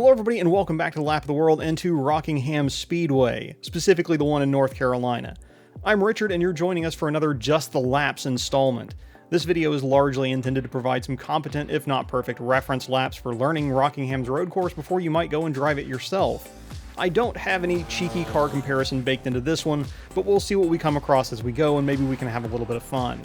Hello everybody and welcome back to the Lap of the World and to Rockingham Speedway, specifically the one in North Carolina. I'm Richard and you're joining us for another Just the Laps installment. This video is largely intended to provide some competent, if not perfect, reference laps for learning Rockingham's road course before you might go and drive it yourself. I don't have any cheeky car comparison baked into this one, but we'll see what we come across as we go and maybe we can have a little bit of fun.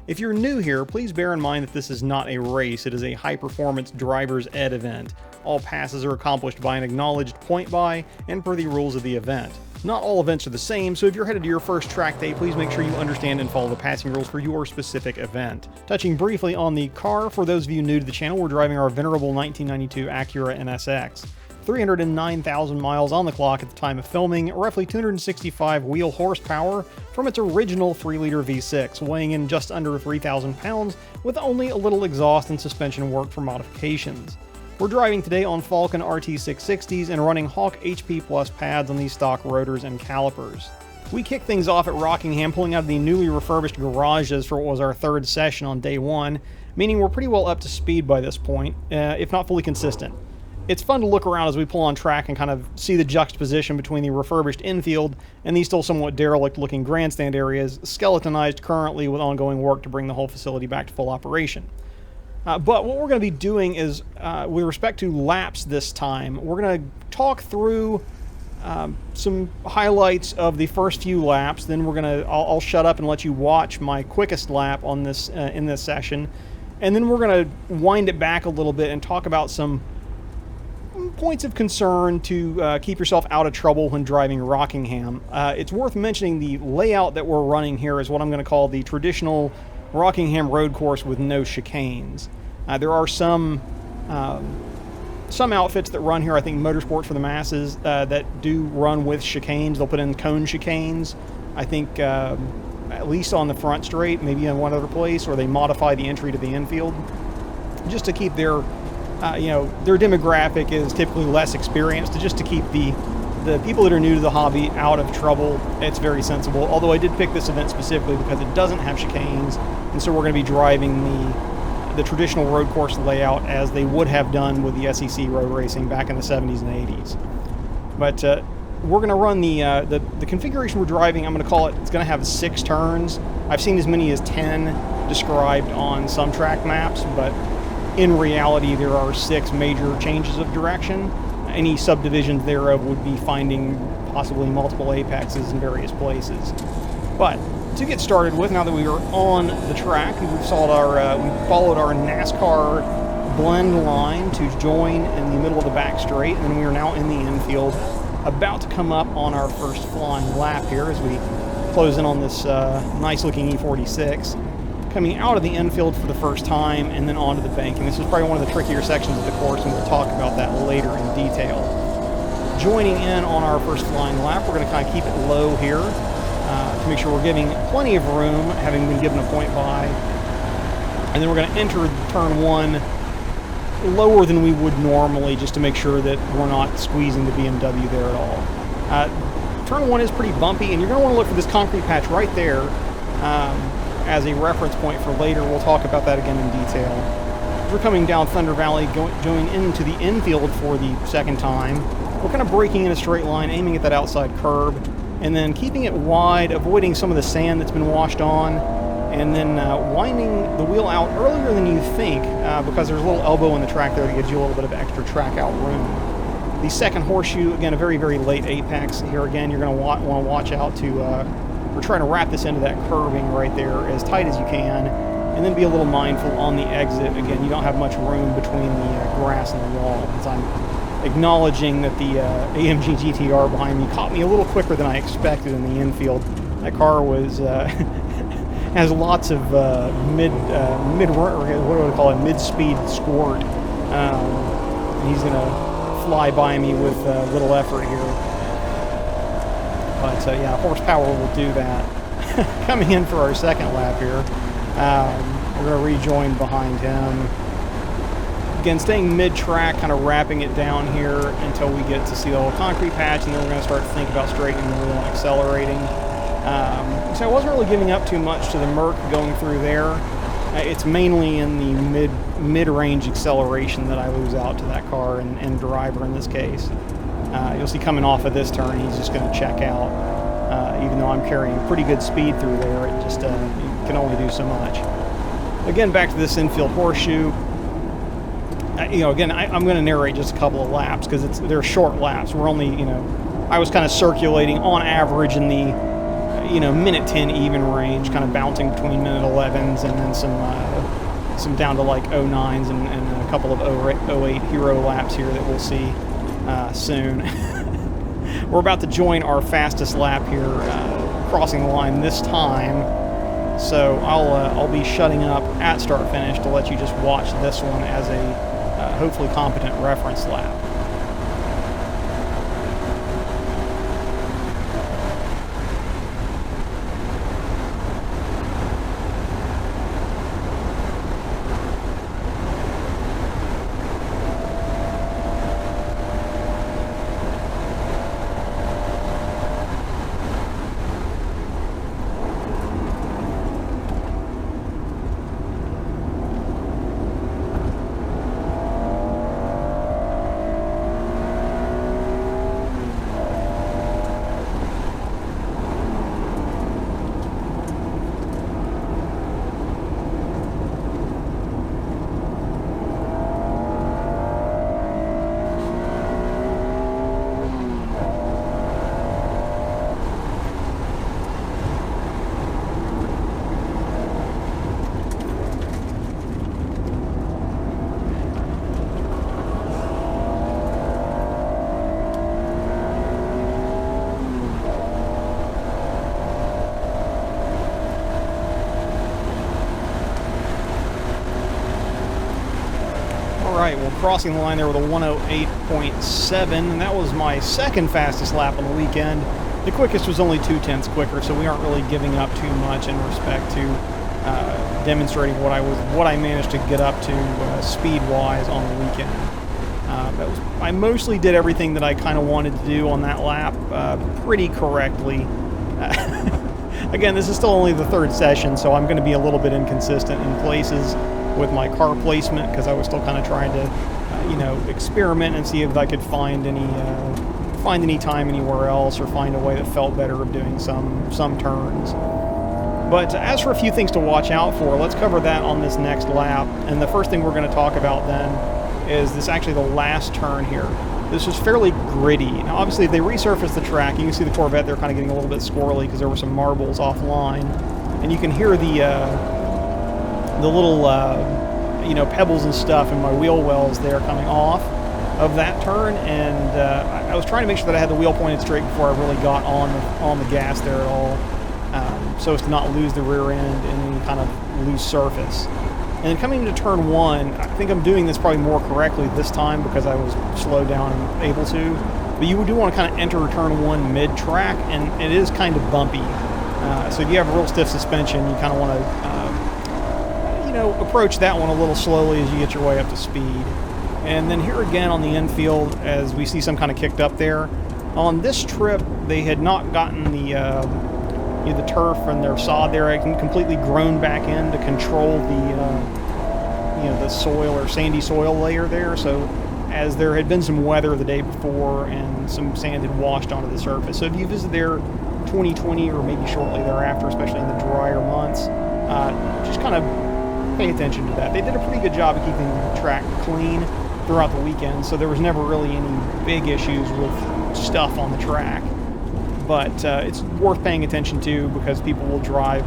If you're new here, please bear in mind that this is not a race, it is a high-performance driver's ed event. All passes are accomplished by an acknowledged point by and per the rules of the event. Not all events are the same, so if you're headed to your first track day, please make sure you understand and follow the passing rules for your specific event. Touching briefly on the car, for those of you new to the channel, we're driving our venerable 1992 Acura NSX. 309,000 miles on the clock at the time of filming, roughly 265 wheel horsepower from its original 3-liter V6, weighing in just under 3,000 pounds with only a little exhaust and suspension work for modifications. We're driving today on Falcon RT660s and running Hawk HP Plus pads on these stock rotors and calipers. We kick things off at Rockingham, pulling out of the newly refurbished garages for what was our third session on day one, meaning we're pretty well up to speed by this point, if not fully consistent. It's fun to look around as we pull on track and kind of see the juxtaposition between the refurbished infield and these still somewhat derelict-looking grandstand areas, skeletonized currently with ongoing work to bring the whole facility back to full operation. But what we're going to be doing is, with respect to laps this time, we're going to talk through some highlights of the first few laps. Then I'll shut up and let you watch my quickest lap on this in this session, and then we're going to wind it back a little bit and talk about some points of concern to keep yourself out of trouble when driving Rockingham. It's worth mentioning the layout that we're running here is what I'm going to call the traditional Rockingham road course with no chicanes. There are some outfits that run here, I think Motorsport for the Masses, that do run with chicanes. They'll put in cone chicanes, I think at least on the front straight, maybe in one other place, or they modify the entry to the infield just to keep their their demographic is typically less experienced, just to keep the people that are new to the hobby out of trouble. It's very sensible, although I did pick this event specifically because it doesn't have chicanes, and so we're going to be driving the traditional road course layout as they would have done with the SEC road racing back in the 70s and 80s. But we're going to run the configuration we're driving. I'm going to call it, it's going to have 6 turns. I've seen as many as 10 described on some track maps, but in reality, there are 6 major changes of direction. Any subdivisions thereof would be finding possibly multiple apexes in various places. But to get started with, now that we are on the track, we followed our NASCAR blend line to join in the middle of the back straight, and then we are now in the infield, about to come up on our first flying lap here as we close in on this nice-looking E46. Coming out of the infield for the first time and then onto the banking. This is probably one of the trickier sections of the course, and we'll talk about that later in detail. Joining in on our first flying lap, we're going to kind of keep it low here to make sure we're giving plenty of room, having been given a point by. And then we're going to enter turn 1 lower than we would normally, just to make sure that we're not squeezing the BMW there at all. Turn 1 is pretty bumpy, and you're going to want to look for this concrete patch right there as a reference point for later. We'll talk about that again in detail. We're coming down Thunder Valley, going into the infield for the second time. We're kind of braking in a straight line, aiming at that outside curb, and then keeping it wide, avoiding some of the sand that's been washed on, and then winding the wheel out earlier than you think, because there's a little elbow in the track there that gives you a little bit of extra track out room. The second horseshoe, again, a very, very late apex. Here again, you're going to want to watch out to we're trying to wrap this into that curving right there as tight as you can, and then be a little mindful on the exit. Again, you don't have much room between the grass and the wall, because I'm acknowledging that the AMG GTR behind me caught me a little quicker than I expected in the infield. That car was has lots of mid-speed squirt. He's going to fly by me with little effort here. But yeah, horsepower will do that. Coming in for our second lap here, we're going to rejoin behind him. Again, staying mid-track, kind of wrapping it down here until we get to see the little concrete patch, and then we're going to start to think about straightening the wheel and accelerating. So I wasn't really giving up too much to the Merc going through there. It's mainly in the mid-range acceleration that I lose out to that car and driver in this case. You'll see coming off of this turn, he's just going to check out. Even though I'm carrying pretty good speed through there, it just you can only do so much. Again, back to this infield horseshoe. Again, I'm going to narrate just a couple of laps because they're short laps. We're only, I was kind of circulating on average in the, minute 10 even range, kind of bouncing between minute 11s and then some down to like 09s and a couple of 08 hero laps here that we'll see soon. We're about to join our fastest lap here, crossing the line this time. So I'll be shutting up at start finish to let you just watch this one as a hopefully competent reference lap. Well, crossing the line there with a 108.7, and that was my second fastest lap on the weekend. The quickest was only 0.2 quicker, so we aren't really giving up too much in respect to demonstrating what I managed to get up to speed-wise on the weekend. I mostly did everything that I kind of wanted to do on that lap pretty correctly. Again, this is still only the third session, so I'm going to be a little bit inconsistent in places with my car placement because I was still kind of trying to, experiment and see if I could find any time anywhere else or find a way that felt better of doing some turns. But as for a few things to watch out for, let's cover that on this next lap. And the first thing we're going to talk about then is this actually the last turn here. This was fairly gritty. Now, obviously, if they resurface the track, you can see the Corvette there kind of getting a little bit squirrely because there were some marbles offline. And you can hear the little, pebbles and stuff in my wheel wells there coming off of that turn. And I was trying to make sure that I had the wheel pointed straight before I really got on the gas there at all, so as to not lose the rear end in any kind of loose surface. And then coming into turn one, I think I'm doing this probably more correctly this time because I was slowed down and able to. But you do want to kind of enter turn one mid-track, and it is kind of bumpy. So if you have real stiff suspension, you kind of want to, approach that one a little slowly as you get your way up to speed. And then here again on the infield, as we see some kind of kicked up there. On this trip, they had not gotten the turf and their sod there completely grown back in to control the soil or sandy soil layer there. So as there had been some weather the day before and some sand had washed onto the surface. So if you visit there 2020 or maybe shortly thereafter, especially in the drier months, just kind of pay attention to that. They did a pretty good job of keeping the track clean throughout the weekend, so there was never really any big issues with stuff on the track. But it's worth paying attention to because people will drive,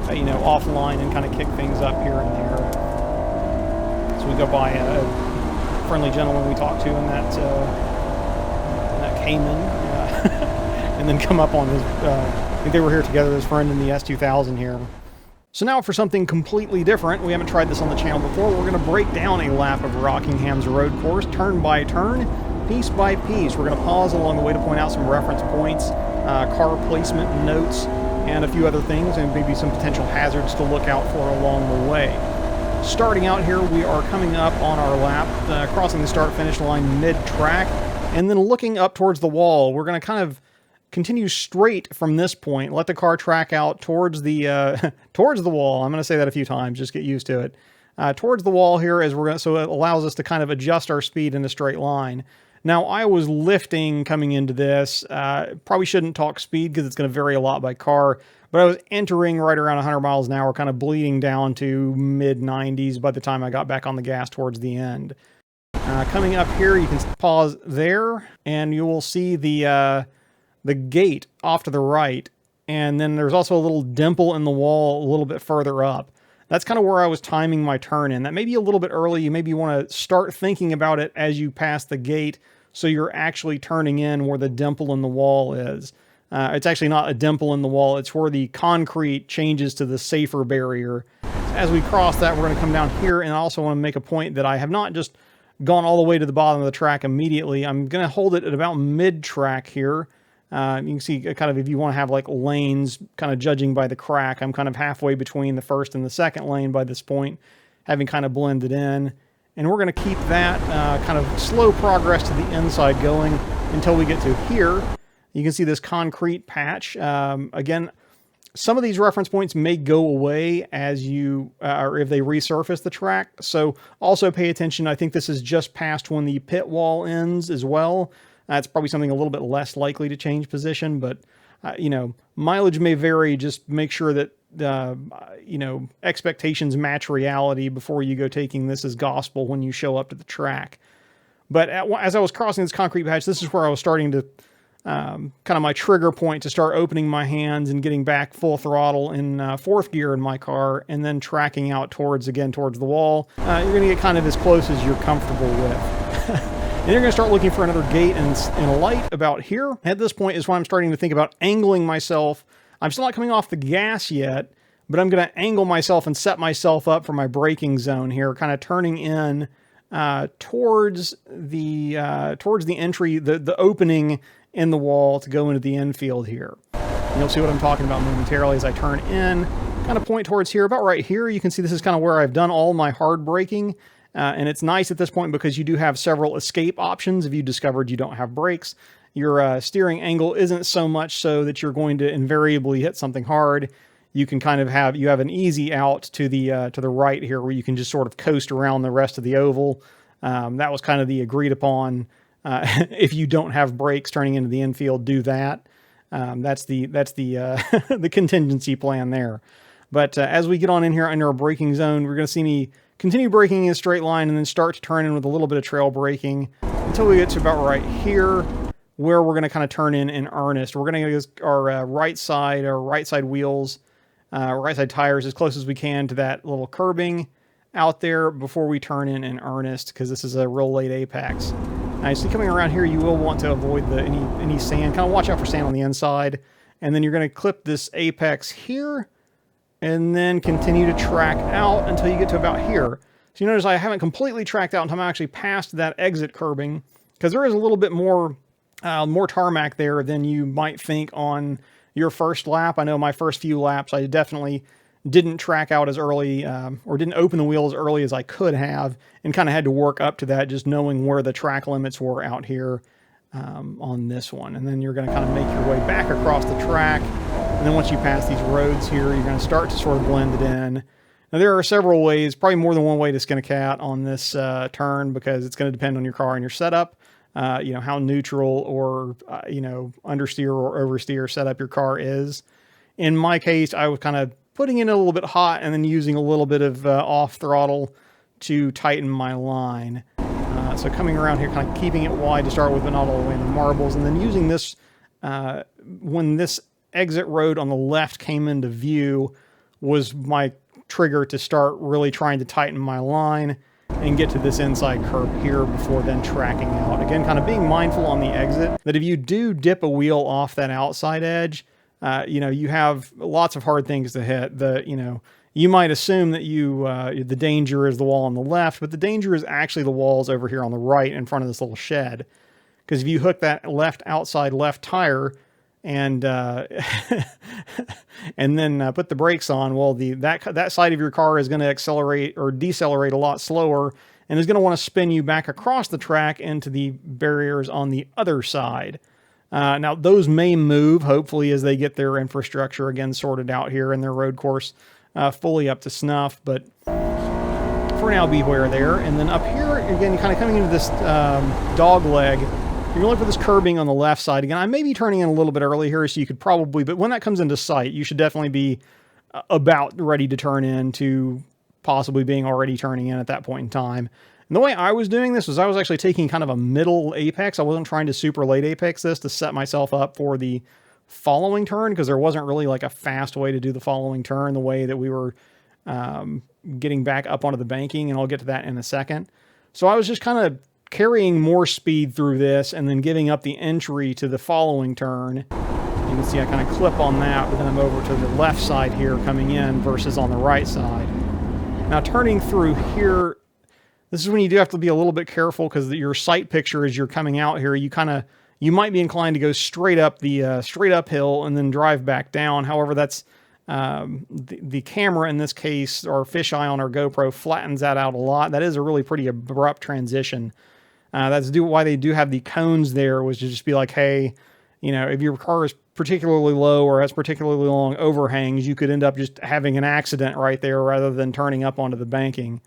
offline and kind of kick things up here and there. So we go by a friendly gentleman we talked to in that Cayman, and then come up on his. I think they were here together, his friend in the S2000 here. So now for something completely different. We haven't tried this on the channel before. We're going to break down a lap of Rockingham's road course, turn by turn, piece by piece. We're going to pause along the way to point out some reference points, car placement notes, and a few other things, and maybe some potential hazards to look out for along the way. Starting out here, we are coming up on our lap, crossing the start-finish line mid-track, and then looking up towards the wall. We're going to kind of continue straight from this point. Let the car track out towards the towards the wall. I'm going to say that a few times. Just get used to it. Towards the wall here, as we're so it allows us to kind of adjust our speed in a straight line. Now, I was lifting coming into this. Probably shouldn't talk speed because it's going to vary a lot by car. But I was entering right around 100 miles an hour, kind of bleeding down to mid-90s by the time I got back on the gas towards the end. Coming up here, you can pause there, and you will see the gate off to the right. And then there's also a little dimple in the wall a little bit further up. That's kind of where I was timing my turn in. That may be a little bit early. You maybe want to start thinking about it as you pass the gate, so you're actually turning in where the dimple in the wall is. It's actually not a dimple in the wall. It's where the concrete changes to the safer barrier. As we cross that, we're going to come down here, and I also want to make a point that I have not just gone all the way to the bottom of the track immediately. I'm going to hold it at about mid-track here. You can see kind of if you want to have like lanes, kind of judging by the crack, I'm kind of halfway between the first and the second lane by this point, having kind of blended in. And we're going to keep that kind of slow progress to the inside going until we get to here. You can see this concrete patch. Again, some of these reference points may go away as you, or if they resurface the track. So also pay attention. I think this is just past when the pit wall ends as well. It's probably something a little bit less likely to change position, but you know, mileage may vary. Just make sure that you know, expectations match reality before you go taking this as gospel when you show up to the track. But as I was crossing this concrete patch, this is where I was starting to kind of my trigger point to start opening my hands and getting back full throttle in fourth gear in my car, and then tracking out towards the wall. You're going to get kind of as close as you're comfortable with. And you're going to start looking for another gate and a light about here. At this point is when I'm starting to think about angling myself. I'm still not coming off the gas yet, but I'm going to angle myself and set myself up for my braking zone here, kind of turning in towards the entry, the opening in the wall to go into the infield here. And you'll see what I'm talking about momentarily as I turn in, kind of point towards here, about right here. You can see this is kind of where I've done all my hard braking. And it's nice at this point because you do have several escape options if you discovered you don't have brakes. Your steering angle isn't so much so that you're going to invariably hit something hard. You can kind of have an easy out to the right here where you can just sort of coast around the rest of the oval. That was kind of the agreed upon. If you don't have brakes turning into the infield, do that. That's the the contingency plan there. But as we get on in here under our braking zone, we're going to see me continue braking in a straight line and then start to turn in with a little bit of trail braking until we get to about right here, where we're going to kind of turn in earnest. We're going to use our right side wheels, right side tires as close as we can to that little curbing out there before we turn in earnest, because this is a real late apex. Now, you see coming around here, you will want to avoid any sand. Kind of watch out for sand on the inside. And then you're going to clip this apex here, and then continue to track out until you get to about here. So you notice I haven't completely tracked out until I'm actually past that exit curbing, because there is a little bit more tarmac there than you might think on your first lap. I know my first few laps, I definitely didn't track out as early, or didn't open the wheel as early as I could have, and kind of had to work up to that, just knowing where the track limits were out here on this one. And then you're going to kind of make your way back across the track. And then once you pass these roads here, you're going to start to sort of blend it in. Now, there are several ways, probably more than one way to skin a cat on this turn, because it's going to depend on your car and your setup. You know, how neutral or, you know, understeer or oversteer setup your car is. In my case, I was kind of putting in a little bit hot and then using a little bit of off throttle to tighten my line. So coming around here, kind of keeping it wide to start with, but not all the way in the marbles. And then using this, when this exit road on the left came into view, was my trigger to start really trying to tighten my line and get to this inside curb here before then tracking out. Again, kind of being mindful on the exit that if you do dip a wheel off that outside edge, you know, you have lots of hard things to hit. You know, you might assume that the danger is the wall on the left, but the danger is actually the walls over here on the right in front of this little shed. Because if you hook that outside left tire and and then put the brakes on, well, that side of your car is going to accelerate or decelerate a lot slower, and is going to want to spin you back across the track into the barriers on the other side. Now, those may move, hopefully, as they get their infrastructure again sorted out here and their road course fully up to snuff. But for now, beware there. And then up here, again, kind of coming into this dog leg, you're going to look for this curbing on the left side. Again, I may be turning in a little bit early here, so you could probably, but when that comes into sight, you should definitely be about ready to turn in to possibly being already turning in at that point in time. And the way I was doing this was I was actually taking kind of a middle apex. I wasn't trying to super late apex this to set myself up for the following turn, because there wasn't really like a fast way to do the following turn the way that we were getting back up onto the banking, and I'll get to that in a second. So I was just kind of carrying more speed through this and then giving up the entry to the following turn. You can see I kind of clip on that, but then I'm over to the left side here coming in versus on the right side. Now turning through here, this is when you do have to be a little bit careful, because your sight picture as you're coming out here, you might be inclined to go straight up the straight uphill and then drive back down. However, that's the camera in this case, or fisheye on our GoPro, flattens that out a lot. That is a really pretty abrupt transition. That's why they do have the cones there, was to just be like, hey, you know, if your car is particularly low or has particularly long overhangs, you could end up just having an accident right there rather than turning up onto the banking.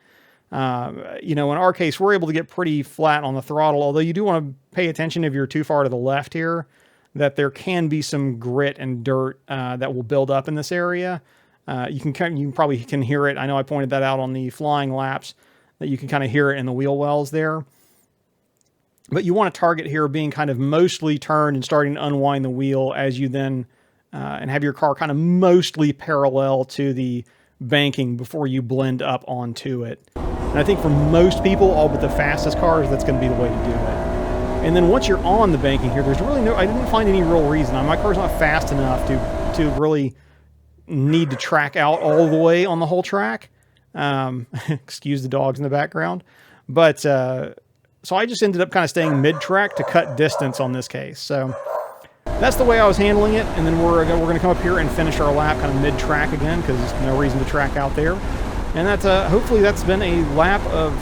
You know, in our case, we're able to get pretty flat on the throttle, although you do want to pay attention if you're too far to the left here, that there can be some grit and dirt that will build up in this area. You probably can hear it. I know I pointed that out on the flying laps, that you can kind of hear it in the wheel wells there. But you want to target here being kind of mostly turned and starting to unwind the wheel as you then, and have your car kind of mostly parallel to the banking before you blend up onto it. And I think for most people, all but the fastest cars, that's going to be the way to do it. And then once you're on the banking here, there's really I didn't find any real reason. My car's not fast enough to really need to track out all the way on the whole track. Excuse the dogs in the background. But, so I just ended up kind of staying mid-track to cut distance on this case. So that's the way I was handling it. And then we're going to come up here and finish our lap kind of mid-track again, because there's no reason to track out there. And that's hopefully that's been a lap of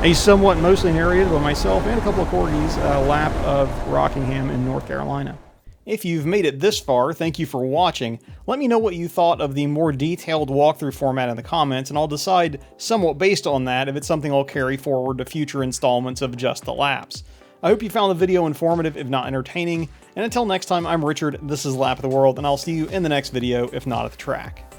a somewhat mostly narrated by myself and a couple of corgis, lap of Rockingham in North Carolina. If you've made it this far, thank you for watching. Let me know what you thought of the more detailed walkthrough format in the comments, and I'll decide somewhat based on that if it's something I'll carry forward to future installments of Just the Laps. I hope you found the video informative, if not entertaining, and until next time, I'm Richard, this is Lap of the World, and I'll see you in the next video, if not at the track.